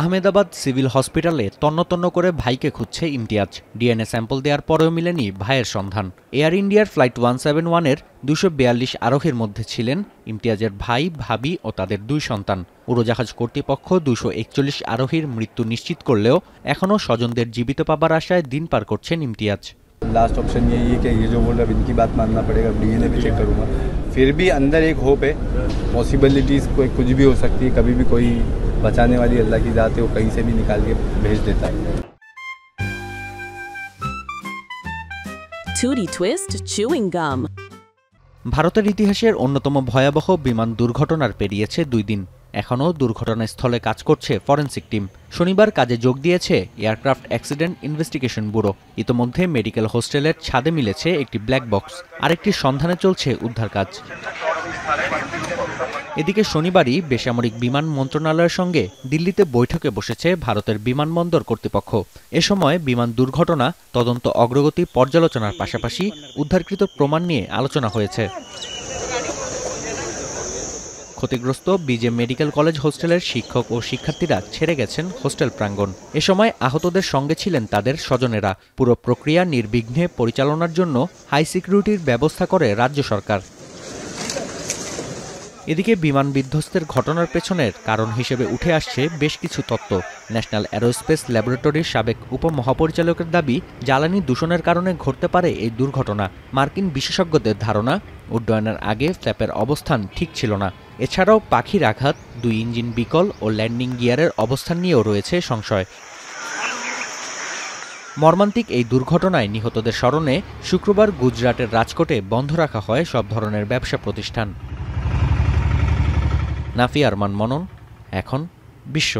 Ahmedabad civil হসপিটালে তন্ন করে ভাইকে খুঁজছে ইমতিয়াজ। ডিএনএ স্যাম্পল দেওয়ার পরেও মিলেনি ভাইয়ের সন্ধান। এয়ার ইন্ডিয়ার ফ্লাইট 171-এর 242 আরোহীর মধ্যে ছিলেন ইমতিয়াজের ভাই, ভাবি ও তাদের 2 সন্তান। উড়োজাহাজ কর্তৃপক্ষ 241 আরোহীর মৃত্যু নিশ্চিত করলেও এখনও স্বজনদের জীবিত পাবার আশায় দিন পার করছেন ইমতিয়াজ। लास्ट ऑप्शन यही है कि ये जो बोल रहा है इनकी बात मानना पड़ेगा, डीएनए भी चेक करूँगा। फिर भी अंदर एक होप है, पॉसिबिलिटीज़ कोई कुछ भी हो सकती है, कभी भी कोई बचाने वाली अल्लाह की ज़ात है, वो कहीं से भी निकाल के भेज देता है। Tootie Twist chewing gum. ভারতের ইতিহাসের অন্যতম ভয়াবহ বিমান দুর্ঘটনার পেরিয়েছে 2 দিন। এখনও দুর্ঘটনাস্থলে কাজ করছে ফরেনসিক টিম। শনিবার কাজে যোগ দিয়েছে এয়ারক্রাফট অ্যাক্সিডেন্ট ইনভেস্টিগেশন ব্যুরো। ইতোমধ্যে মেডিকেল হোস্টেলের ছাদে মিলেছে একটি ব্ল্যাক বক্স। আরেকটির সন্ধানে চলছে উদ্ধার কাজ। এদিকে শনিবারই বেসামরিক বিমান মন্ত্রণালয়ের সঙ্গে দিল্লিতে বৈঠকে বসেছে ভারতের বিমানবন্দর কর্তৃপক্ষ। এ সময় বিমান দুর্ঘটনা তদন্ত অগ্রগতি পর্যালোচনার পাশাপাশি উদ্ধারকৃত প্রমাণ নিয়ে আলোচনা হয়েছে। ক্ষতিগ্রস্ত বিজে মেডিকেল কলেজ হোস্টেলের শিক্ষক ও শিক্ষার্থীরা ছেড়ে গেছেন হোস্টেল প্রাঙ্গণ। এ সময় আহতদের সঙ্গে ছিলেন তাদের স্বজনেরা। পুরো প্রক্রিয়া নির্বিঘ্নে পরিচালনার জন্য হাই সিকিউরিটির ব্যবস্থা করে রাজ্য সরকার। এদিকে বিমান বিধ্বস্তের ঘটনার পেছনের কারণ হিসেবে উঠে আসছে বেশ কিছু তত্ত্ব। ন্যাশনাল অ্যারোস্পেস ল্যাবরেটরির সাবেক উপমহাপরিচালকের দাবি, জ্বালানি দূষণের কারণে ঘটতে পারে এই দুর্ঘটনা। মার্কিন বিশেষজ্ঞদের ধারণা, উড্ডয়নের আগে ফ্ল্যাপের অবস্থান ঠিক ছিল না। এছাড়াও পাখির আঘাত, 2 ইঞ্জিন বিকল ও ল্যান্ডিং গিয়ারের অবস্থান নিয়েও রয়েছে সংশয়। মর্মান্তিক এই দুর্ঘটনায় নিহতদের স্মরণে শুক্রবার গুজরাটের রাজকোটে বন্ধ রাখা হয় সব ধরনের ব্যবসা প্রতিষ্ঠান। নাফি আরমান মনন, এখন বিশ্ব।